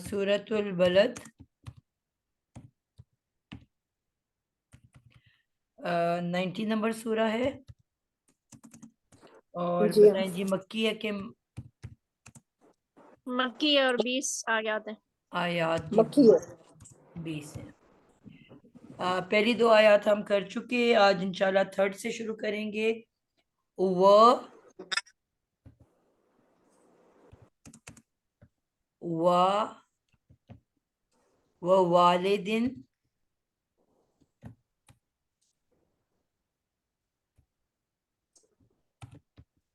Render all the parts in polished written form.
सूरतुल बलद 90 नंबर सूरा है। और जी हाँ। बताएं जी, मक्की है कि मक्की है और 20 आगे आते हैं। आयात जी मक्की है। 20 है। पहली दो आयात हम कर चुके, आज इंशाल्लाह थर्ड से शुरू करेंगे। व वा वालिदिन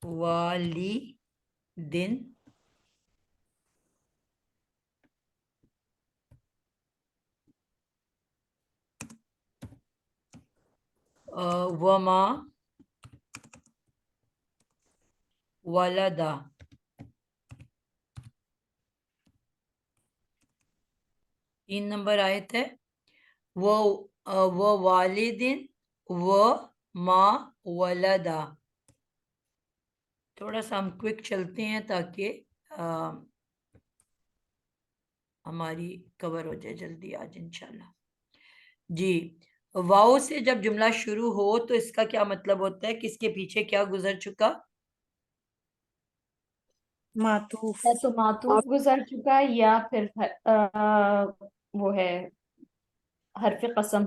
वालिदिन वमा वलदा। 3 नंबर आयत है। वो वालिदिन व मा वलदा। थोड़ा सा हम क्विक चलते हैं ताकि हमारी कवर हो जाए जल्दी आज इंशाल्लाह। जी, वाओ से जब जुमला शुरू हो तो इसका क्या मतलब होता है, किसके पीछे क्या गुजर चुका? मातूफ। या तो मातूफ गुजर चुका है या फिर वो है हरफ कसम।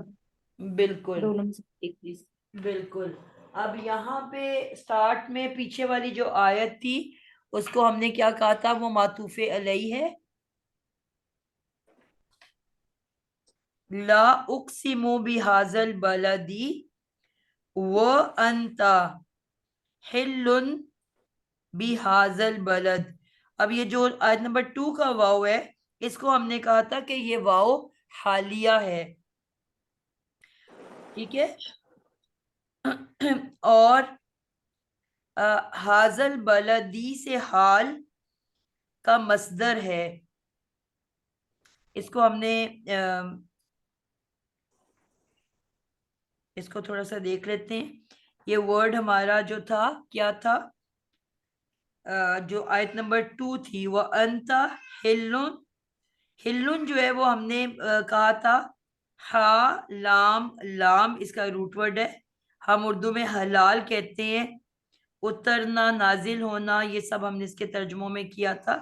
बिल्कुल दोनों में से एक चीज। बिल्कुल। अब यहाँ पे स्टार्ट में पीछे वाली जो आयत थी उसको हमने क्या कहा था, वो मातूफे अलई है। ला उक्सिमु बिहाजल बलदी व अंता हिल्लुन बिहाजल बलद। अब ये जो आयत नंबर 2 का वाव है, इसको हमने कहा था कि ये वाव हालिया है, ठीक है। और हाजल बलदी से हाल का मसदर है। इसको हमने इसको थोड़ा सा देख लेते हैं। ये वर्ड हमारा जो था क्या था, जो आयत नंबर 2 थी वो अंता हिल्लुन। हिल्लुन जो है वो हमने कहा था हा लाम लाम, इसका रूट वर्ड है। हम उर्दू में हलाल कहते हैं। उतरना, नाजिल होना, ये सब हमने इसके तर्जुमों में किया था।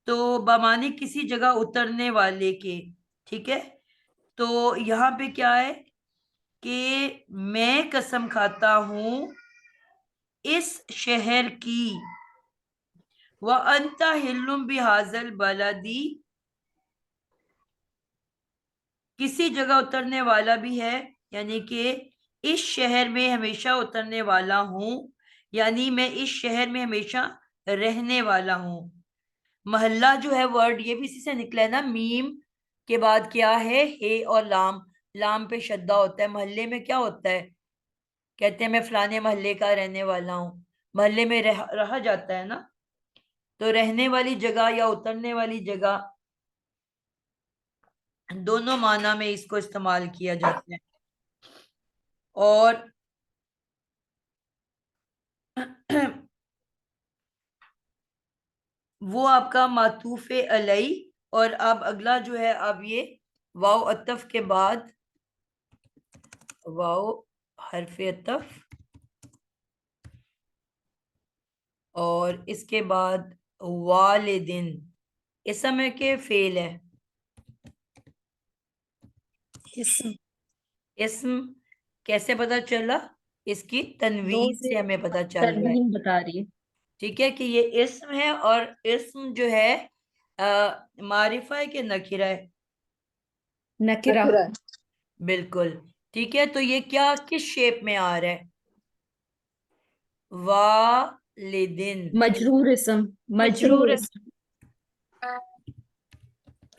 तो बमाने किसी जगह उतरने वाले के, ठीक है। तो यहाँ पे क्या है कि मैं कसम खाता हूं इस शहर की, व अंता हिल्लुम बिहाजल बलदी, किसी जगह उतरने वाला भी है, यानी कि इस शहर में हमेशा उतरने वाला हूं, यानी मैं इस शहर में हमेशा रहने वाला हूं। महल्ला जो है वर्ड, ये भी इसी से निकला है ना। मीम के बाद क्या है, हे और लाम। लाम पे शद्दा होता है। महल्ले में क्या होता है, कहते हैं मैं फलाने महल्ले का रहने वाला हूँ। महल्ले में रहा जाता है ना। तो रहने वाली जगह या उतरने वाली जगह, दोनों माना में इसको इस्तेमाल किया जाता है। और वो आपका मातूफे अलई। और अब अगला जो है, अब ये वाव अतफ के बाद, वाव हरफे अतफ, और इसके बाद वालिदिन, इस समय के फेल है। इसम। इसम कैसे पता चला, इसकी दो तनवीन से से हमें पता चल रहा है, तनवीन बता रही है। ठीक है, कि ये इस्म है। और इस्म जो है मारिफा है कि नकिरा है? नकिरा। नखरा। बिल्कुल, ठीक है। तो ये क्या किस शेप में आ रहा है, वालिदिन। मजरूर इसम। मजरूर मजरूर इसम।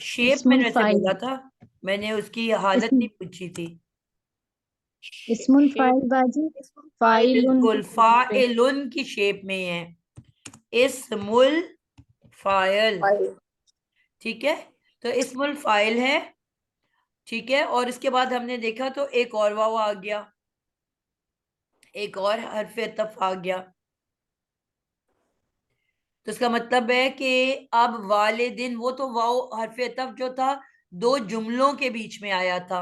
शेप इस्मुल मैंने वैसे फाइल। बोला था, मैंने उसकी हालत इस्म नहीं पूछी थी। इस्मुल शेप। फाइल बाजी। फाइलुन की बिल्कुल, शेप पे। फाइलुन की शेप में है। इस्मुल फाइल, फाइल। ठीक है। तो इस्मुल फाइल है, ठीक है। और इसके बाद हमने देखा तो एक और वाव आ गया, एक और हरफ अतफ आ गया। तो इसका मतलब है कि अब वालिदिन, वो तो वाओ हरफ अतफ जो था दो जुमलों के बीच में आया था,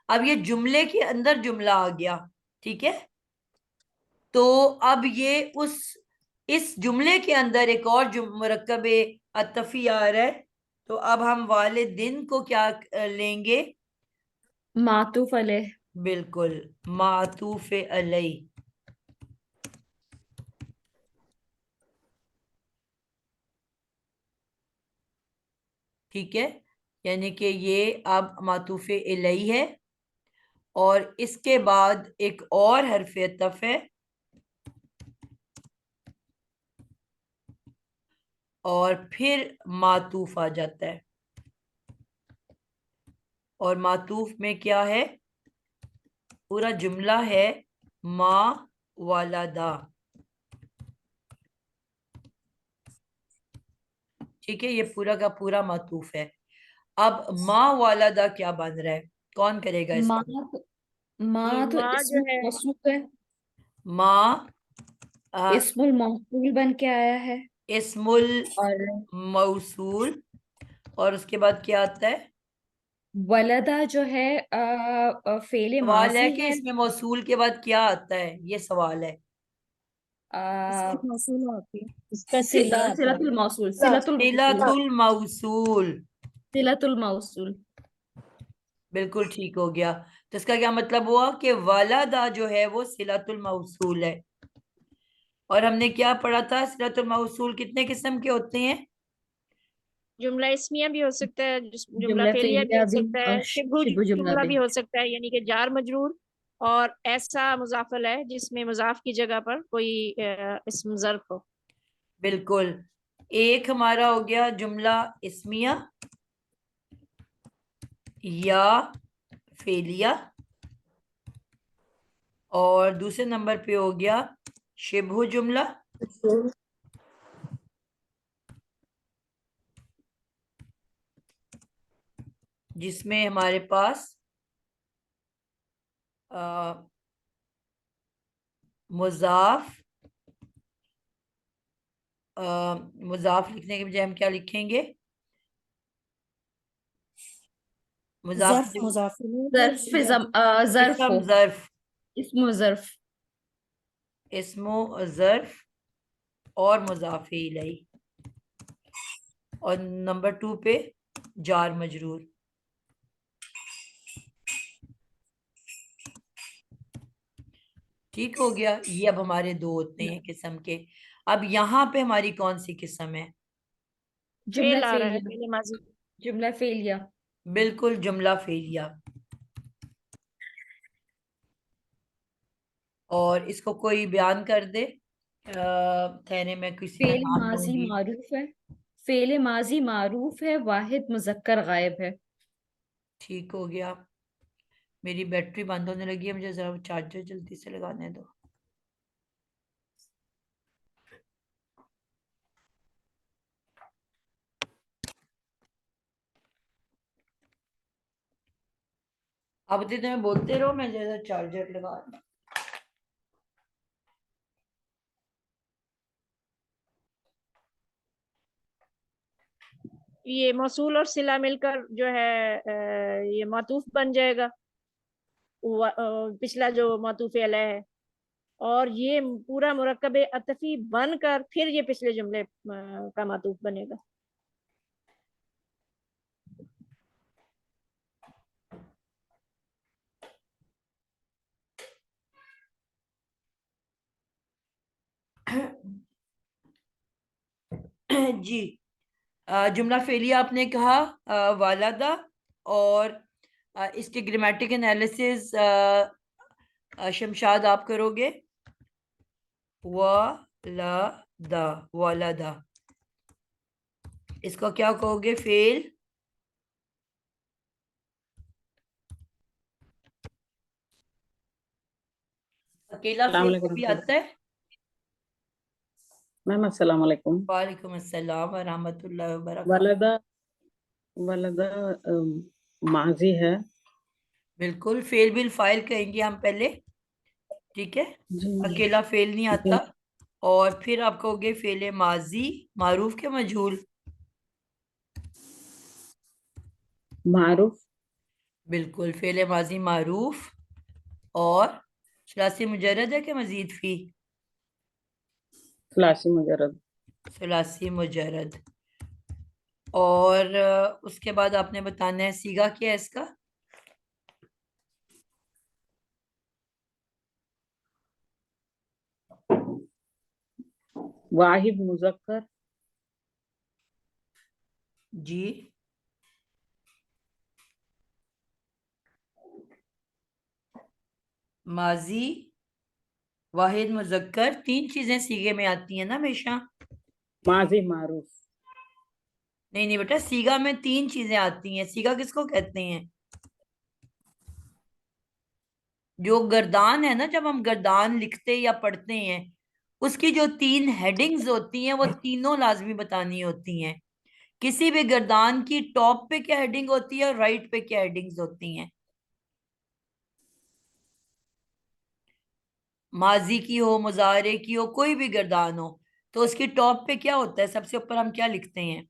अब ये जुमले के अंदर जुमला आ गया। ठीक है, तो अब ये उस इस जुमले के अंदर एक और मुरक्कब अतफी आ रहा है। तो अब हम वालिदिन को क्या लेंगे? मातूफ अलैह। बिल्कुल, मातूफ अलई। ठीक है, यानी कि ये अब मातूफ अलई है, और इसके बाद एक और हरफ अतफ है, और फिर मातूफ आ जाता है। और मातूफ में क्या है? पूरा जुमला है मा वालादा। ठीक है, ये पूरा का पूरा मातूफ है। अब मा वालादा क्या बन रहा है? कौन करेगा माँ इसको? माँ तो माँ जो इस्मुल है मौसूफ है। मा इस्मुल मौसूल बन के आया है। इस्मुल और मौसूल, और उसके बाद क्या आता है? वलदा जो है फेले सवाल है माजी कि है। इसमें मौसूल के बाद क्या आता है, ये सवाल है। आ, इसकी मौसूल होती है, इसका सिला आता है। सिलतुल मौसूल ला, सिलतुल मौसूल सिलतुल मौसूल। सिलतुल मौसूल। बिल्कुल ठीक हो गया। तो इसका क्या मतलब हुआ कि वालादा जो है वो सिलतुल मौसूल है। और हमने क्या पढ़ा था, सिलतुल मौसूल कितने किस्म के होते हैं? जुमला इस्मिया भी हो सकता है, जुमला जुमला फेलिया भी फेलिया हो भी सकता और है, शिबहु शिबु जुमला जुमला भी। भी हो सकता है, यानी कि जार मजरूर। और ऐसा मुजाफल है जिसमें मुजाफ की जगह पर कोई इस्म ज़र्फ हो। बिल्कुल, एक हमारा हो गया जुमला इस्मिया या फेलिया, और दूसरे नंबर पे हो गया शिबहु जुमला, जिसमें हमारे पास मुजाफ मुजाफ लिखने के बजाय हम क्या लिखेंगे? मुजाफ ज़र्फ मुजाफिर ज़र्फ इसम हो। ज़र्फ, इस्मु ज़र्फ। इसमो ज़र्फ और मुजाफ इलैहि, और नंबर 2 पे जार मजरूर। ठीक हो गया, ये अब हमारे दो होते हैं किस्म के। अब यहाँ पे हमारी कौन सी किस्म है? जुमला फेल आ रहा है, फेलिया। फेल माजी। जुमला फेलिया। बिल्कुल, जुमला फेलिया। और इसको कोई बयान कर दे, ठहरे मैं किसी का फेल नाम माजी लूंगी। मारूफ है। फेल माजी मारूफ है, वाहिद मुजक्कर गायब है। ठीक हो गया। मेरी बैटरी बंद होने लगी है, मुझे जरा चार्जर जल्दी से लगाने दो। अब इतने में बोलते रहो, मैं जरा चार्जर लगा लूं। ये मौसूल और सिला मिलकर जो है ये मातूफ बन जाएगा। पिछला जो मातूफ अलैह है, और ये पूरा मुरक्कब अतफी बनकर फिर ये पिछले जुमले का मातूफ बनेगा। जी, जुमला फेलिया आपने कहा वालादा, और इसके ग्रामेटिक एनालिसिस शमशाद आप करोगे। वालादा, वालादा, इसको क्या कहोगे? फेल अकेला अस्सलाम फेल वालेकुम भी सर। आता है। मैम अस्सलाम वालेकुम। वालेकुम अस्सलाम व रहमतुल्लाहि व बरकातहू। वलदा वलदा माजी है। बिल्कुल, फेल बिल फाइल कहेंगे हम पहले। ठीक है, जी अकेला फेल नहीं जी आता। और फिर आप कहोगे फेले माजी मारूफ के मजहूल। मारूफ। बिल्कुल, फेले माजी मारूफ। और सलासी मुजर्रद है कि मजीद फी? सलासी मुजर्रद। सलासी मुजर्रद। और उसके बाद आपने बताना है सीगा क्या है इसका। वाहिद मुजक्कर। जी, माजी वाहिद मुजक्कर, तीन चीजें सीगे में आती हैं ना हमेशा। माजी मारूफ। नहीं नहीं बेटा, सीगा में तीन चीजें आती हैं। सीगा किसको कहते हैं? जो गर्दान है ना, जब हम गर्दान लिखते या पढ़ते हैं, उसकी जो तीन हेडिंग्स होती हैं वो तीनों लाजमी बतानी होती हैं। किसी भी गर्दान की टॉप पे क्या हेडिंग होती है और राइट पे क्या हेडिंग्स होती हैं। माजी की हो, मुजारे की हो, कोई भी गर्दान हो, तो उसकी टॉप पे क्या होता है? सबसे ऊपर हम क्या लिखते हैं?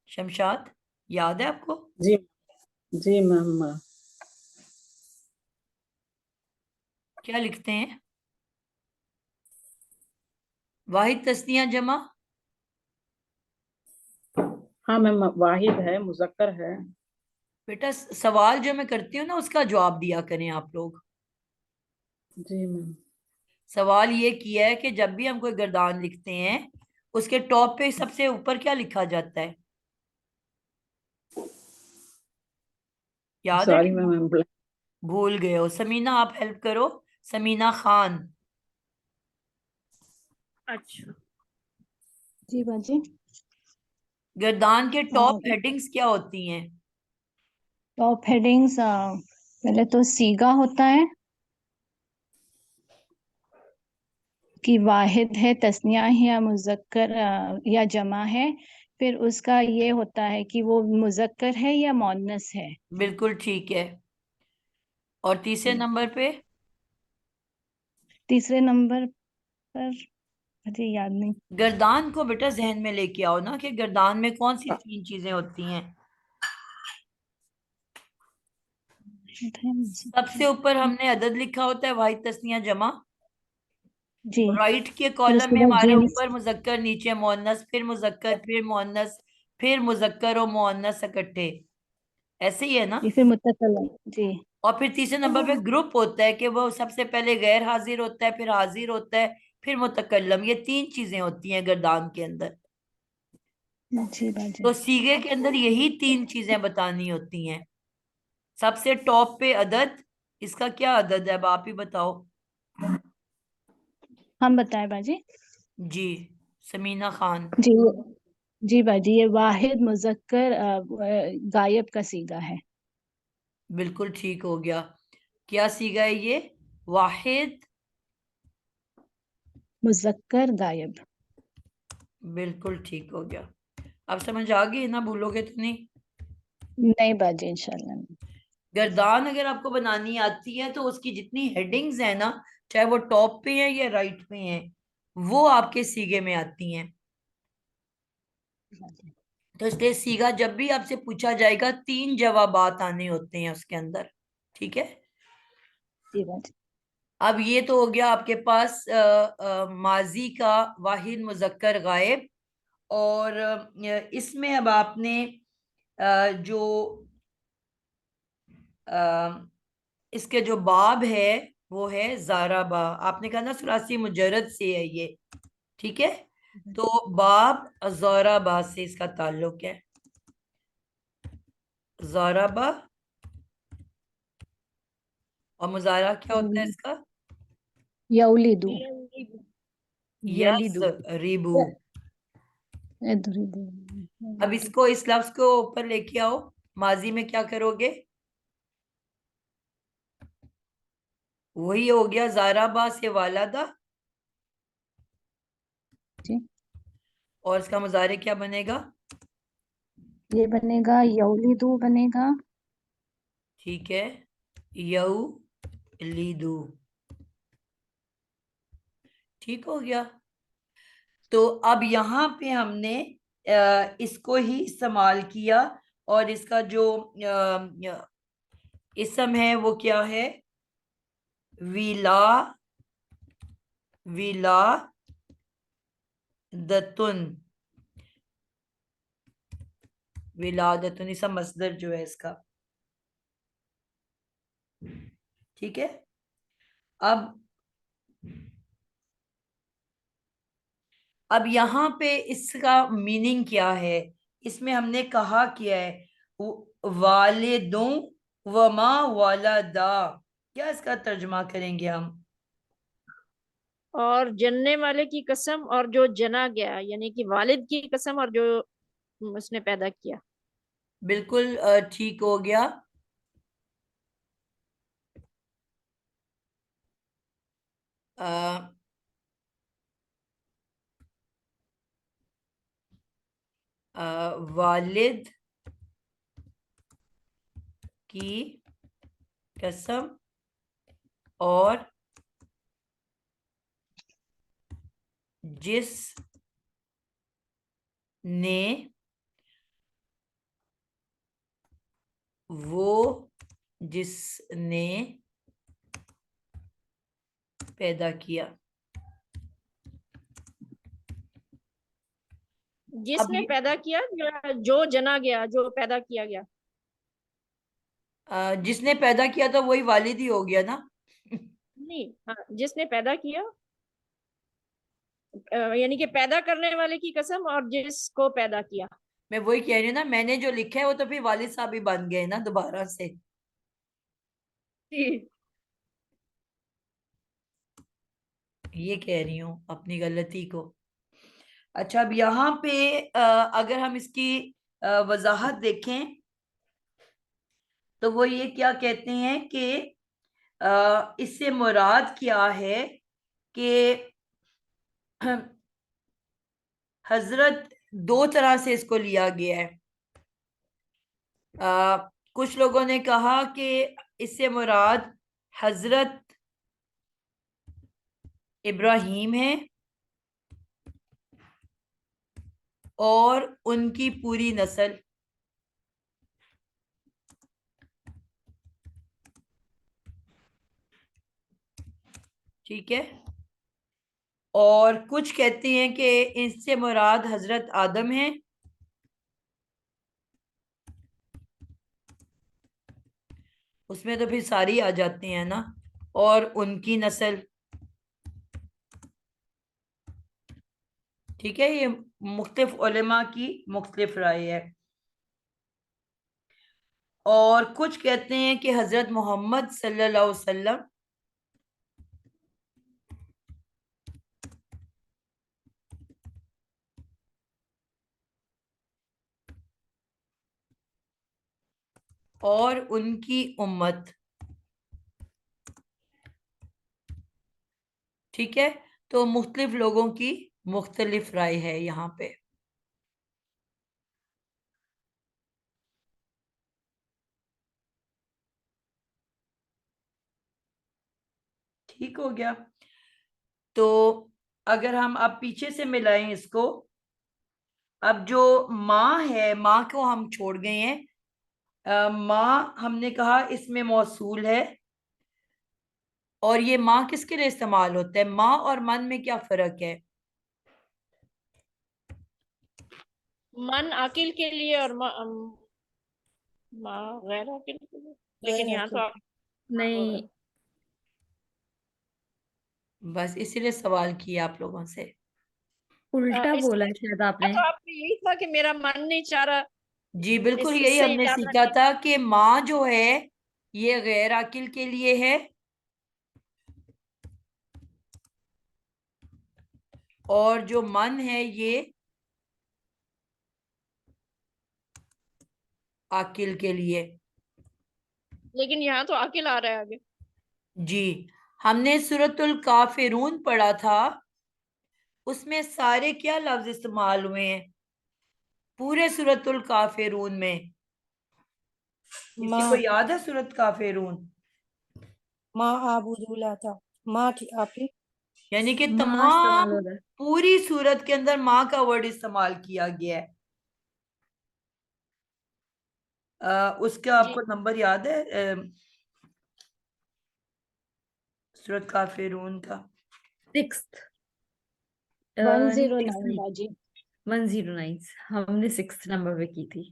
शमशाद, याद है आपको? जी। जी मैम। क्या लिखते हैं? वाहिद तस्निया जमा। हाँ मैम, वाहिद है, मुजक्कर है। बेटा सवाल जो मैं करती हूँ ना, उसका जवाब दिया करें आप लोग। जी मैम। सवाल ये किया है कि जब भी हम कोई गर्दान लिखते हैं, उसके टॉप पे सबसे ऊपर क्या लिखा जाता है? याद है सॉरी कि मैम। भूल गए हो? समीना आप हेल्प करो। समीना खान, अच्छा। जी बाजी। गर्दान के टॉप हेडिंग्स क्या होती हैं? टॉप हेडिंग्स पहले तो सीगा होता है कि वाहिद है, तस्निया है या मुजक्कर या जमा है। फिर उसका ये होता है कि वो मुजक्कर है या मुअन्नस है। बिल्कुल ठीक है। और तीसरे जी। नंबर पे? तीसरे नंबर पर मुझे याद नहीं। गर्दान को बेटा जहन में लेके आओ ना, कि गर्दान में कौन सी तीन चीजें होती हैं। सबसे ऊपर हमने अदद लिखा होता है, वाहिद तस्निया जमा। जी। राइट के फिर कॉलम उसके में बाद हमारे जेम्स। ऊपर मुजक्कर, नीचे मुअन्नस, फिर मुजक्कर, फिर मुअन्नस, फिर मुजक्कर और मुअन्नस इकट्ठे। ऐसे ही है ना? जी फिर मुत्तकलम। जी। और फिर तीसरे नंबर पे ग्रुप होता है कि वो सबसे पहले गैर हाजिर होता है, फिर हाजिर होता है, फिर मुतकल्लम। ये तीन चीजें होती हैं गर्दान के अंदर। जी बाजी। तो सीगे के अंदर यही तीन चीजें बतानी होती हैं। सबसे टॉप पे अदद, इसका क्या अदद है अब आप ही बताओ। हम बताएं बाजी। जी, समीना खान। जी। जी बाजी, ये वाहिद मुजक्कर गायब का सीगा है। बिल्कुल ठीक हो गया। क्या सीगा है ये? वाहिद। मुजक्कर गायब। बिल्कुल ठीक हो गया। अब समझ आ गई ना? भूलोगे तो नहीं? नहीं बाजी, इंशाल्लाह नहीं। गर्दान अगर आपको बनानी आती है तो उसकी जितनी हेडिंग्स है ना, चाहे वो टॉप पे है या राइट पे है, वो आपके सीगे में आती हैं। तो इसलिए सीगा जब भी आपसे पूछा जाएगा, तीन जवाबात आने होते हैं उसके अंदर। ठीक है। जी बाजी। अब ये तो हो गया आपके पास माजी का वाहिद मुजक्कर गायब। और इसमें अब आपने जो अ, इसके जो बाब है वो है जाराबा। आपने कहा ना सुलासी मुजर्रद से है ये, ठीक है। तो बाब जाराबा से इसका ताल्लुक है। जाराबा। और मुजारा क्या होता है इसका? यौलिदु। यस यलीदु। रिबू। यदरिबु। अब इसको, इस लफ्ज को ऊपर लेके आओ। माजी में क्या करोगे? वही हो गया जाराबा से वालादा। जी। और इसका मुजारे क्या बनेगा? ये बनेगा यौलिदु बनेगा। ठीक है, यऊ लीदू। ठीक हो गया। तो अब यहाँ पे हमने इसको ही इस्तेमाल किया, और इसका जो इसम है वो क्या है, विला विला दतुन, विलादतुन इसका मसदर जो है इसका। ठीक है। अब यहाँ पे इसका मीनिंग क्या है, इसमें हमने कहा क्या है, वालिदों वमा वालदा, क्या इसका तर्जुमा करेंगे हम? और जनने वाले की कसम और जो जना गया, यानी कि वालिद की कसम और जो उसने पैदा किया। बिल्कुल ठीक हो गया। अ, वालिद की कसम और जिस ने जिसने पैदा किया। जिसने ये- पैदा किया या जो जना गया, जो पैदा किया गया। जिसने पैदा किया था वही वालिद ही हो गया ना। नहीं, हाँ, जिसने पैदा किया, यानी कि पैदा करने वाले की कसम और जिसको पैदा किया। मैं वही कह रही हूँ ना, मैंने जो लिखा है वो तो फिर वालिद साहब ही बन गए ना दोबारा से। जी। ये कह रही हूँ अपनी गलती को। अच्छा, अब यहाँ पे अगर हम इसकी वजाहत देखें तो वो ये क्या कहते हैं कि इससे मुराद क्या है कि हजरत दो तरह से इसको लिया गया है। कुछ लोगों ने कहा कि इससे मुराद हजरत इब्राहीम है और उनकी पूरी नस्ल। ठीक है। और कुछ कहते हैं कि इससे मुराद हजरत आदम है, उसमें तो फिर सारी आ जाती हैं ना, और उनकी नस्ल। ठीक है, ये मुख्तलिफ उलेमा की मुख्तलिफ राय है। और कुछ कहते हैं कि हजरत मोहम्मद सल्लल्लाहु अलैहि वसल्लम और उनकी उम्मत। ठीक है। तो मुख्तलिफ लोगों की मुख्तलिफ राय है यहाँ पे। ठीक हो गया। तो अगर हम अब पीछे से मिलाएं इसको, अब जो माँ है, माँ को हम छोड़ गए हैं। माँ हमने कहा इसमें मौसूल है, और ये माँ किसके लिए इस्तेमाल होता है, माँ और मन में क्या फर्क है? मन आकिल के लिए और माँ गैर आकिल के लिए। लेकिन यहाँ तो आप नहीं, बस इसीलिए सवाल किया आप लोगों से। उल्टा बोला है इसलिए शायद आपने। तो आपने यही था कि मेरा मन नहीं चाह रहा। जी बिल्कुल, यही इससे हमने याद सीखा रखिए। था कि माँ जो है ये गैर आकिल के लिए है, और जो मन है ये आकिल के लिए। लेकिन यहाँ तो आकिल आ रहा है आगे। जी, हमने सूरतुल काफिरून पढ़ा था, उसमें सारे क्या लफ्ज इस्तेमाल हुए हैं पूरे सूरतुल काफिरून में? किसी को माँ याद है सूरत काफिरून? माँ आबुदूला था। माँ की आपकी यानी कि माँ इस्तेमाल तमाम हो रहा है। पूरी सूरत के अंदर माँ का वर्ड इस्तेमाल किया गया है। उसका जी आपको नंबर याद है सूरत काफिरून का? 6th 109 बाजी। 109 हमने 6th नंबर पे की थी।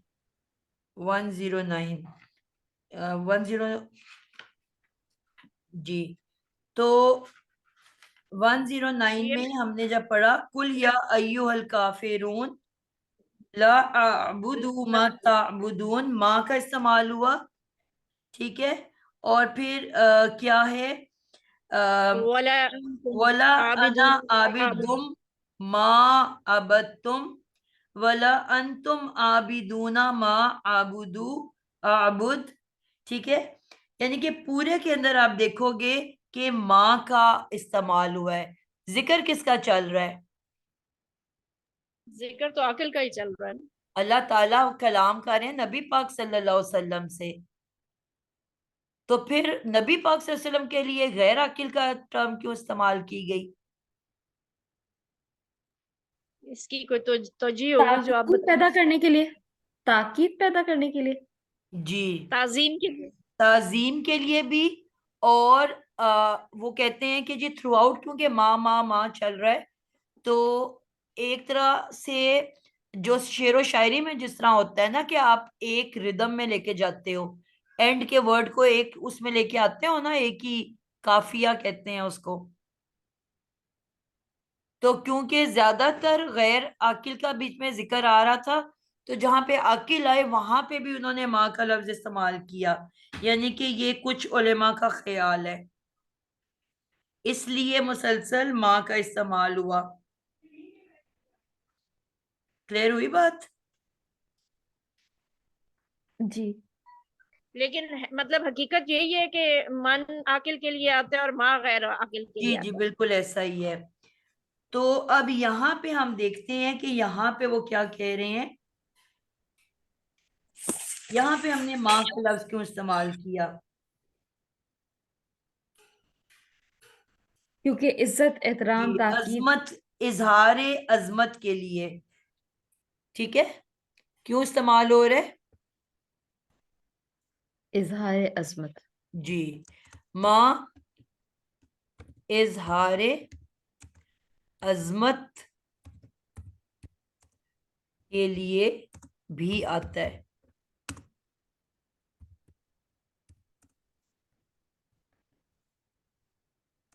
109 10 जी। तो 109 ये में हमने जब पढ़ा कुल या अय्युहल काफिरून ला अअबुदु मा ताबुदून, माँ का इस्तेमाल हुआ, ठीक है। और फिर क्या है वला वला अना आबिदुन आबिद आबिदुम मा अबदतुम वला अंतुम आबिदूना मा आबुदू आबुद, ठीक है। यानी कि पूरे के अंदर आप देखोगे कि माँ का इस्तेमाल हुआ है। जिक्र किसका चल रहा है? जिक्र तो अकल का ही चल रहा है ना। अल्लाह ताला कलाम कर रहे हैं नबी पाक सल्लल्लाहु अलैहि वसल्लम से, तो फिर नबी पाक सल्लल्लाहु अलैहि वसल्लम के लिए गैर अकिल का टर्म क्यों इस्तेमाल की गई? इसकी कोई तो तोजी होगी जो आप ताकीद बताएं। पैदा करने के लिए, ताकीद पैदा करने के लिए। जी, ताजीम के लिए। ताजीम के लिए भी। और वो कहते हैं कि जी थ्रू आउट क्योंकि माँ माँ माँ चल रहा है, तो एक तरह से जो शेरो शायरी में जिस तरह होता है ना कि आप एक रिदम में लेके जाते हो, एंड के वर्ड को एक उसमें लेके आते हो ना, एक ही काफिया कहते हैं उसको। तो क्योंकि ज्यादातर गैर आकिल का बीच में जिक्र आ रहा था, तो जहां पे आकिल आए वहां पे भी उन्होंने माँ का लफ्ज इस्तेमाल किया। यानी कि ये कुछ उलेमा का ख्याल है, इसलिए मुसलसल माँ का इस्तेमाल हुआ। क्लियर हुई बात? जी लेकिन मतलब हकीकत यही है कि मन आकिल के लिए आता है और माँ गैर आकिल के जी लिए जी, आता है। बिल्कुल ऐसा ही है। तो अब यहाँ पे हम देखते हैं कि यहाँ पे वो क्या कह रहे हैं। यहाँ पे हमने माँ का लफ्ज क्यों इस्तेमाल किया? क्योंकि इज्जत जी, एहतराम ताकीद। अजमत, इजहारे अजमत के लिए, ठीक है। क्यों इस्तेमाल हो रहा है? इजहार अजमत। जी, माँ इजहारे अजमत के लिए भी आता है।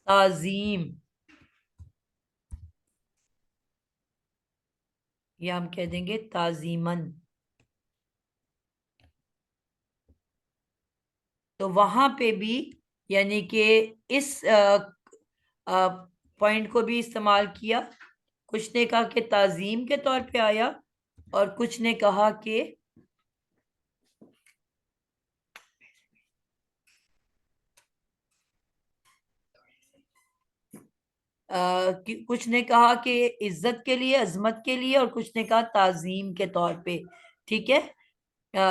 ताजीम, या हम कह देंगे ताजीमन। तो वहां पे भी यानी कि इस पॉइंट को भी इस्तेमाल किया। कुछ ने कहा कि ताजीम के तौर पे आया, और कुछ ने कहा कि कुछ ने कहा कि इज्जत के लिए, अजमत के लिए, और कुछ ने कहा ताजीम के तौर पे, ठीक है।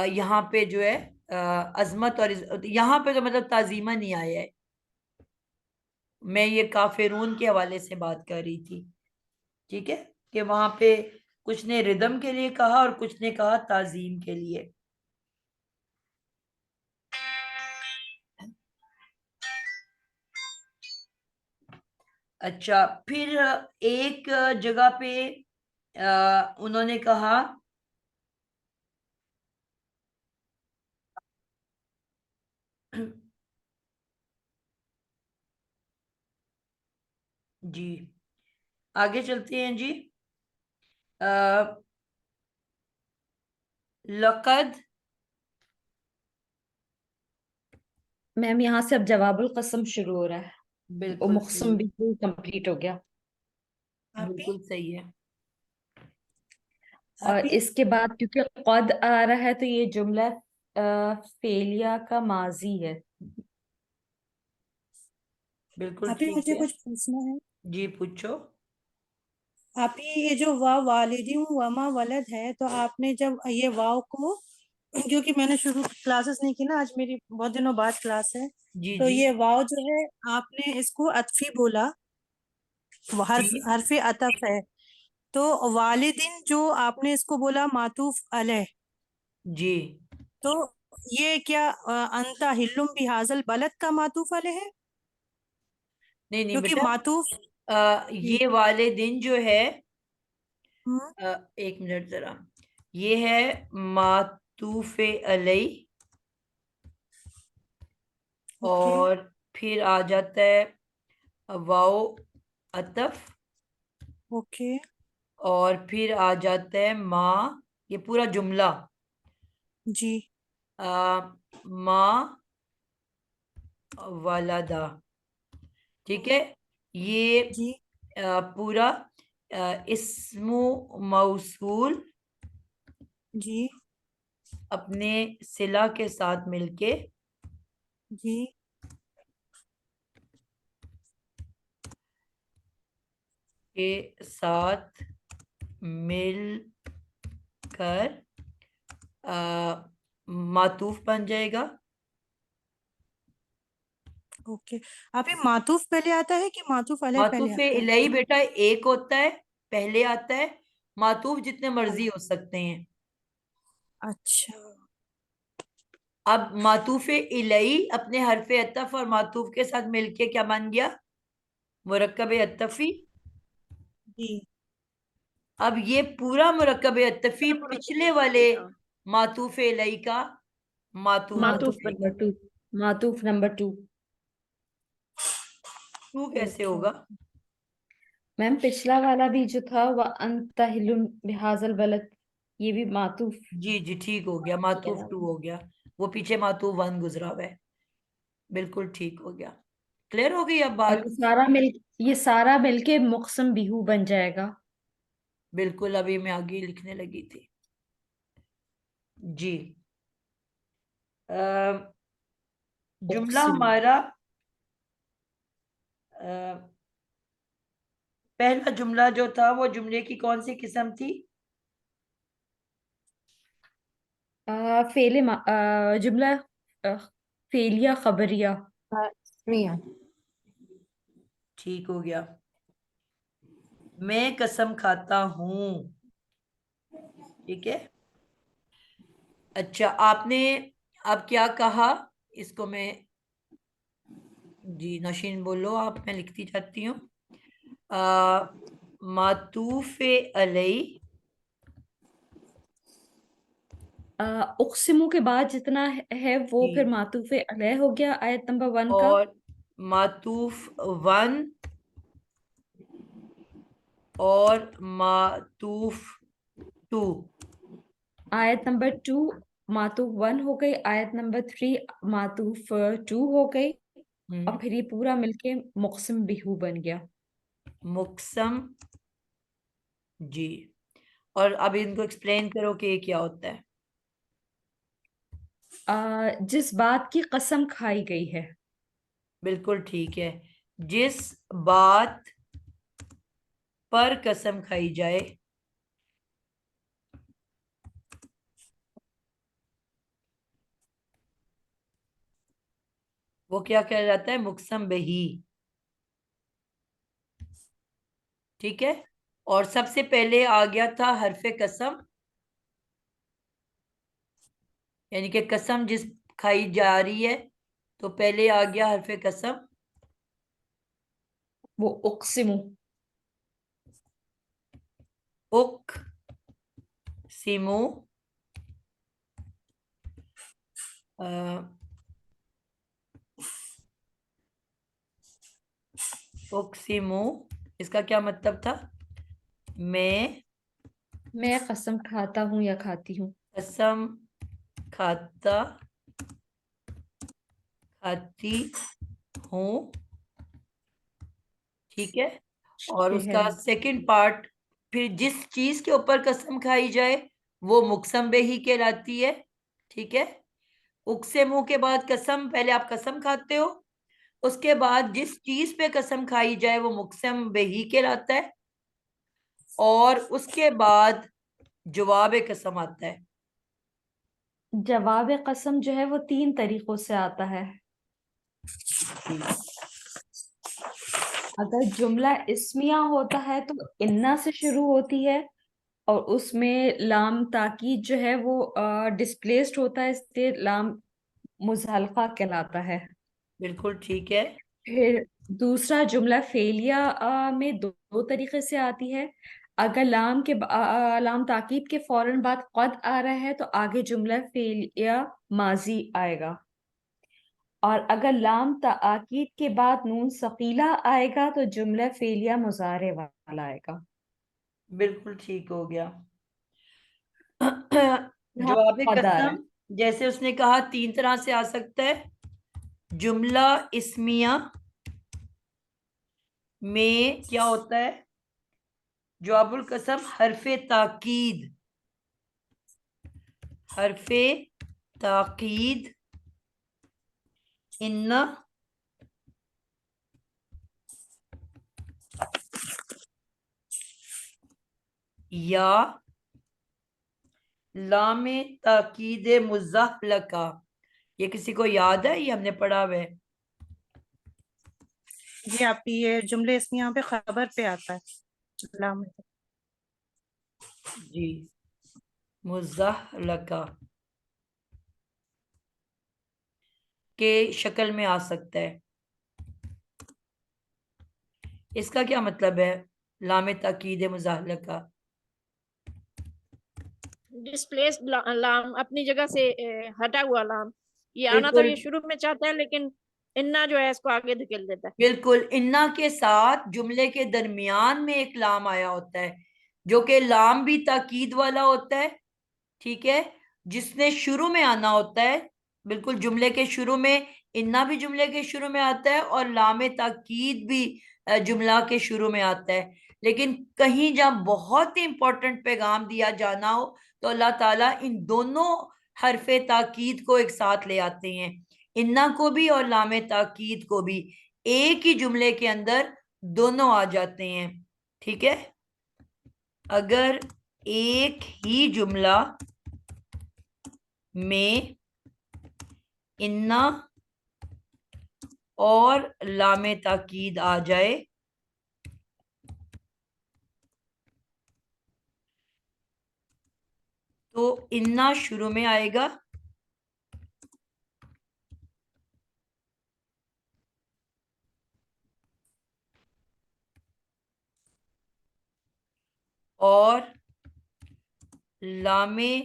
यहाँ पे जो है अजमत और यहाँ पे तो मतलब ताजीमा नहीं आया है। मैं ये काफिरून के हवाले से बात कर रही थी, ठीक है, कि वहां पे कुछ ने रिदम के लिए कहा और कुछ ने कहा ताजीम के लिए। अच्छा, फिर एक जगह पे उन्होंने कहा जी, आगे चलते हैं जी। लकद, मैम यहाँ से अब जवाबुल कसम शुरू हो रहा है। वो बिल्कुल सही मुक़सम है, बिल्कुल कंप्लीट हो गया। बिल्कुल सही है। और इसके बाद क्योंकि कद आ रहा है तो ये जुमला फेलिया का माजी है। बिल्कुल आप ही ठीक मुझे है। कुछ पूछना है। जी पूछो। आप ही ये जो वाव वालिदी वमा वलद है, तो आपने जब ये वाव को, क्योंकि मैंने शुरू क्लासेस नहीं की ना, आज मेरी बहुत दिनों बाद क्लास है, जी तो जी ये वाव जो है आपने इसको अतफी बोला, जी हरफे अतफ है, तो वालिदिन जो आपने इसको बोला मातूफ अलैह, जी तो ये क्या अंता हिल्लुम बिहाजल बलद का मातूफ अलैह है? नहीं नहीं क्योंकि बेटा, मातूफ जी ये वाले दिन जो है, हम्म, 1 मिनट जरा, ये है मातूफे अलई, ओके और फिर आ जाता है वाओ अतफ, ओके और फिर आ जाता है माँ, ये पूरा जुमला जी माँ वालादा, ठीक है। ये जी पूरा इस्मु मौसूल जी अपने सिला के साथ मिलके जी के साथ मिलकर मातूफ बन जाएगा। ओके। आप ये मातूफ पहले आता है कि मातूफ अलैह पहले मातूफ आता है? इलही बेटा एक होता है, पहले आता है, मातूफ जितने मर्जी हो सकते हैं। अच्छा अब मातूफ इलही अपने हरफे अतफ और मातूफ के साथ मिलके क्या बन गया, मुरक्कब अतफी। जी अब ये पूरा मुरक्कब अतफी पिछले वाले मातूफ इलही का मातूफ बन मातूफ मातूफ जाएगा। नंबर 2, मातूफ नंबर 2। टू कैसे ओके होगा? मैम पिछला वाला भी जो था वह अंतहिलुन बिहाजल बलद, ये भी मातूफ जी जी ठीक हो गया, किया मातूफ है। 2 हो गया, वो पीछे मातूफ 1 गुजरा हुआ है। बिल्कुल ठीक हो गया, क्लियर हो गई अब और बात? ये सारा मिलके मुक़सम बिहू बन जाएगा। बिल्कुल, अभी मैं आगे लिखने लगी थी जी। जुमला उक़सिम। हमारा अ, पहला जुमला जो था वो जुमले की कौन सी किस्म थी? जुमला अ, फेलिया खबरिया। मियाँ ठीक हो गया। मैं कसम खाता हूं, ठीक है। अच्छा, आपने अब क्या कहा, इसको मैं, जी नौशीन बोलो आप, मैं लिखती जाती हूँ। मातूफे अलई, उक़सिमु के बाद जितना है वो जी, फिर मातूफ़े अलैह हो गया आयत नंबर 1 का। और मातूफ 1 और मातूफ 2, आयत नंबर 2 मातूफ 1 हो गई, आयत नंबर 3 मातूफ 2 हो गई, और फिर ये पूरा मिलके मुक़सिम बिहू बन गया। मुक़सम, जी। और अब इनको एक्सप्लेन करो कि ये क्या होता है। जिस बात की कसम खाई गई है। बिल्कुल ठीक है, जिस बात पर कसम खाई जाए, वो क्या कह जाता है, मुक़सम बिही, ठीक है। और सबसे पहले आ गया था हरफे कसम, यानी कि कसम जिस खाई जा रही है, तो पहले आ गया हरफे कसम, वो उक़सिमु। उक सिमु, उक्सिमु, इसका क्या मतलब था, मैं मैं कसम खाता हूँ या खाती हूँ। कसम खाता खाती हूँ, ठीक है। और शहर। उसका सेकंड पार्ट, फिर जिस चीज के ऊपर कसम खाई जाए वो मुक़सम बिही कहलाती है, ठीक है। उकसे मुंह के बाद कसम, पहले आप कसम खाते हो, उसके बाद जिस चीज पे कसम खाई जाए वो मुक़सम बिही कहलाता है, और उसके बाद जवाब कसम आता है। जवाब कसम जो है वो 3 तरीकों से आता है। अगर जुमला इस्मिया होता है तो इन्ना से शुरू होती है और उसमें लाम ताकीद जो है वो डिस्प्लेस्ड होता है, इसलिए लाम मुज़हलका कहलाता है। बिल्कुल ठीक है। फिर दूसरा जुमला फेलिया में दो तरीके से आती है। अगर लाम ताकीद के फौरन बाद कद आ रहा है तो आगे जुमला फेलिया माजी आएगा, और अगर लाम ताकीद के बाद नून सकीला आएगा तो जुमला फेलिया मुजारे वाला आएगा। बिल्कुल ठीक हो गया। यहाँ जवाब कद आ रहा कसम है। जैसे उसने कहा 3 तरह से आ सकता है। जुमला इस्मिया में क्या होता है? जवाबुल कसम हरफे ताकीद, हरफे ताकीद इन्ना या लामे ताकीद मुज़हलका। ये किसी को याद है? ये हमने पढ़ा हुआ है। ये आपकी ये जुमले इसमें यहाँ पे खबर पे आता है। लाम में। जी, मुज़हलका के शक्ल में आ सकता है। इसका क्या मतलब है? लामे ताकीद मुज़हलका। डिस्प्लेस्ड लाम, अपनी जगह से हटा हुआ लाम। ये आना तो बिल्कुल ये शुरू में चाहता है, लेकिन इन्ना जो है इसको आगे धकेल देता है। बिल्कुल, इन्ना के साथ जुमले के दरमियान में एक लाम आया होता है, जो कि लाम भी ताकीद वाला होता है। ठीक है, जिसने शुरू में आना होता है। बिल्कुल, जुमले के शुरू में इन्ना भी जुमले के शुरू में आता है और लामे ताकीद भी जुमला के शुरू में आता है। लेकिन कहीं जब बहुत ही इंपॉर्टेंट पैगाम दिया जाना हो तो अल्लाह ताला इन दोनों हरफे ताकीद को एक साथ ले आते हैं, इन्ना को भी और लामे ताकीद को भी। एक ही जुमले के अंदर दोनों आ जाते हैं। ठीक है, अगर एक ही जुमला में इन्ना और लामे ताकीद आ जाए तो इन्ना शुरू में आएगा और लामे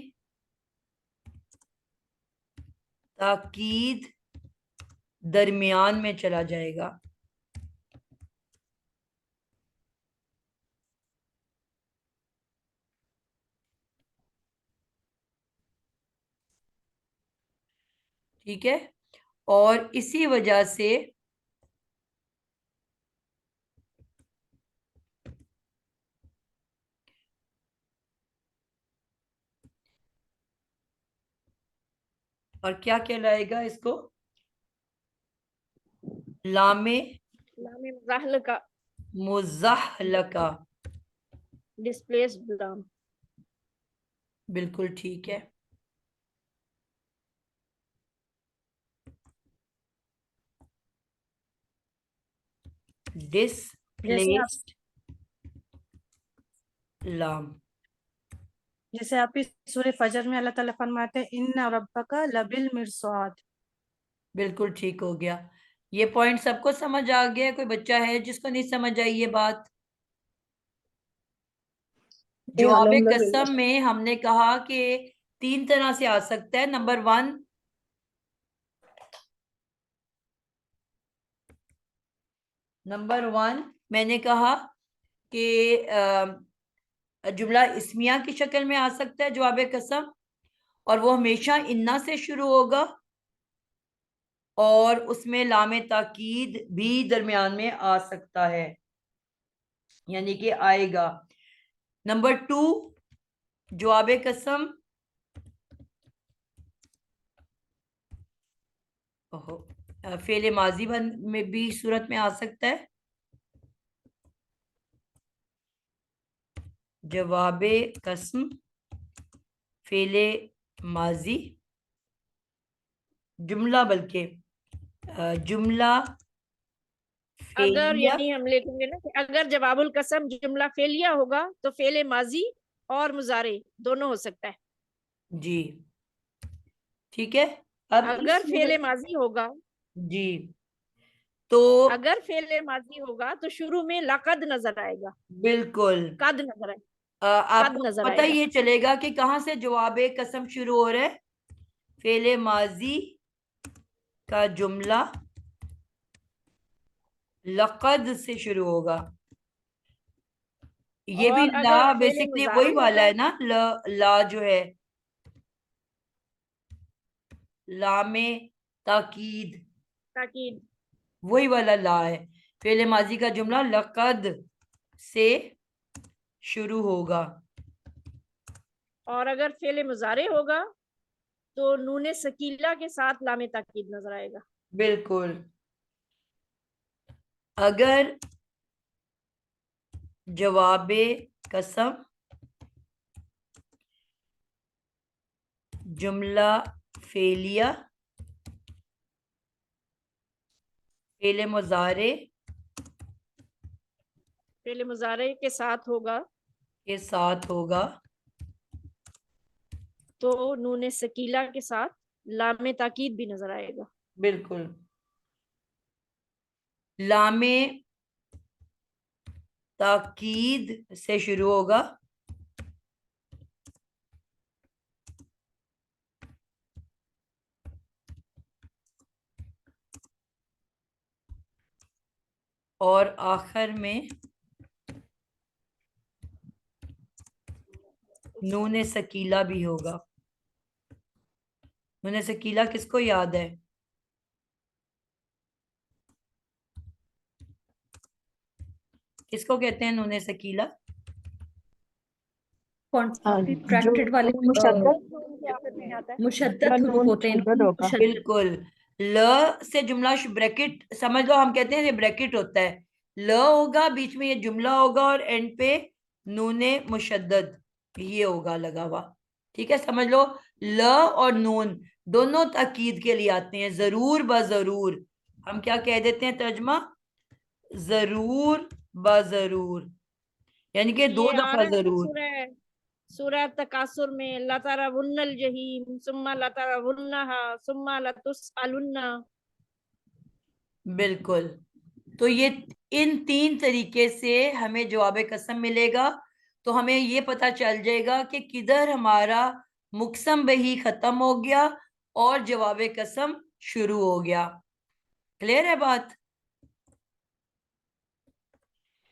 ताकीद दरमियान में चला जाएगा। ठीक है, और इसी वजह से और क्या कहलाएगा इसको? लामे लाम मुज़हल का, मुज़हलका। डिस्प्लेस्ड लाम। बिल्कुल ठीक है। जैसे आप डिस्प्लेस्ड लाम। जैसे आप इस सूरह फजर में अल्लाह ताला फरमाते हैं इन्ना रब्बका लबिल मिरसाद। बिल्कुल ठीक हो गया। ये पॉइंट सबको समझ आ गया? कोई बच्चा है जिसको नहीं समझ आई ये बात? जी जवाब अल्हम्दुलिल्लाह। कसम में हमने कहा कि 3 तरह से आ सकता है। नंबर वन मैंने कहा कि जुमला इस्मिया की शक्ल में आ सकता है जवाब कसम, और वो हमेशा इन्ना से शुरू होगा और उसमें लामे ताकीद भी दरमियान में आ सकता है, यानी कि आएगा। नंबर टू, जवाब कसम फेले माजी में भी सूरत में आ सकता है। जवाब कसम फेले माजी जुमला, बल्कि जुमला अगर फेलिया, यानी हम लिखेंगे ना कि अगर जवाबुल कसम जुमला फेलिया होगा तो फेले माजी और मुजारे दोनों हो सकता है। जी ठीक है। अब अगर इस फेले माजी होगा, जी तो अगर फेले माजी होगा तो शुरू में लकद नजर आएगा, बिल्कुल कद नजर आएगा, कद आपको नजर पता आएगा। ये चलेगा कि कहाँ से जवाब कसम शुरू हो रहा है। फेले माजी का जुमला लक़द से शुरू होगा। ये भी और ला अगर फेले बेसिकली मुजारे वही वाला होगा, है ना, ला जो है लामे ताकीद, ताकीद। वही वाला ला है। फेले माजी का जुमला लक़द से शुरू होगा। और अगर फेले मुजारे होगा तो नूने सकीला के साथ लामे ताकीद नजर आएगा। बिल्कुल। अगर जवाबे कसम जुमला फेलिया फेले मुजारे फेले मुजारे के साथ होगा के साथ होगा तो नूने सकीला के साथ लामे ताकीद भी नजर आएगा। बिल्कुल। लामे ताकीद से शुरू होगा और आखिर में नूने सकीला भी होगा। नूने सकीला किसको याद है? किसको कहते हैं नूने सकीला? कॉन्ट्रैक्टेड वाले आता है। मुशद्दद हुरूफ होते हैं इनको मुशद्दद। बिल्कुल। ल से जुमला ब्रैकेट समझ लो, हम कहते हैं ये ब्रैकेट होता है। ल होगा, बीच में ये जुमला होगा और एंड पे नूने मुशद्दद ये होगा लगा हुआ। ठीक है, समझ लो। ल और नून दोनों ताकीद के लिए आते हैं। जरूर ब जरूर हम क्या कह देते हैं तर्जमा? जरूर ब जरूर, यानी कि दो ये आ दफा रहा है ना जरूर। सूरह तकासुर में लतरवुन्नल जहीम सुम्मा लतरवुन्नहा सुम्मा लतुसअलुन्ना। बिल्कुल। तो ये इन तीन तरीके से हमें जवाब कसम मिलेगा। तो हमें ये पता चल जाएगा कि किधर हमारा मुकसम बही खत्म हो गया और जवाब कसम शुरू हो गया। क्लियर है बात?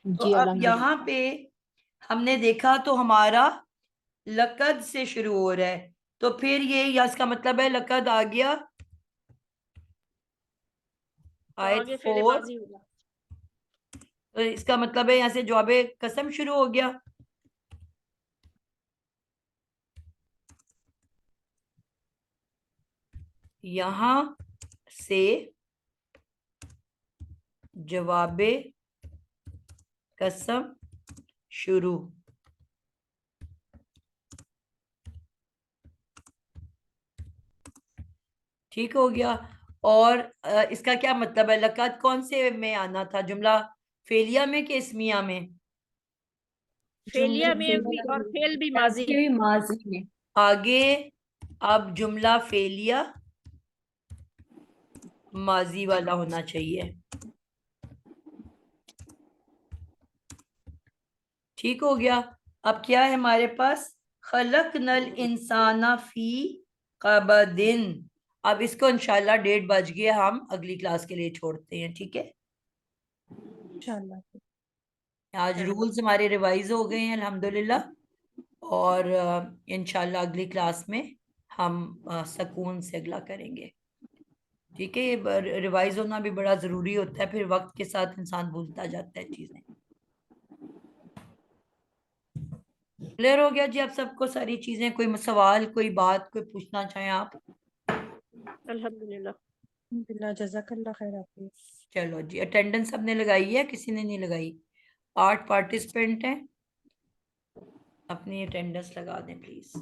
तो जी अब यहाँ पे हमने देखा तो हमारा लकद से शुरू हो रहा है, तो फिर ये या इसका मतलब है लकद आ गया तो आयत आगे फेले 4। माजी होगा। तो इसका मतलब है यहाँ से जवाब कसम शुरू हो गया। यहां से जवाबे कसम शुरू। ठीक हो गया। और इसका क्या मतलब है? लक़द कौन से में आना था? जुमला फेलिया में कि इसमिया में? फेलिया में भी और फेल भी माजी। भी माजी में। आगे अब जुमला फेलिया माजी वाला होना चाहिए। ठीक हो गया। अब क्या है हमारे पास? खलकनल इंसाना फी कबदिन। अब इसको इंशाल्लाह 1:30 बज गए, हम अगली क्लास के लिए छोड़ते हैं। ठीक है, इंशाल्लाह। आज रूल्स हमारे रिवाइज हो गए हैं अल्हम्दुलिल्लाह। और इंशाल्लाह अगली क्लास में हम सुकून से अगला करेंगे। ठीक है, ये रिवाइज होना भी बड़ा जरूरी होता है, फिर वक्त के साथ इंसान भूलता जाता है चीजें। क्लियर हो गया जी आप सबको सारी चीजें? कोई सवाल, कोई बात, कोई पूछना चाहें आप? अल्हम्दुलिल्लाह। अल्हम्दुलिल्लाह, जज़ाकल्लाह खैर आपकी। चलो जी, अटेंडेंस सबने लगाई है? किसी ने नहीं लगाई? 8 पार्टिसिपेंट हैं, अपनी अटेंडेंस लगा दें प्लीज।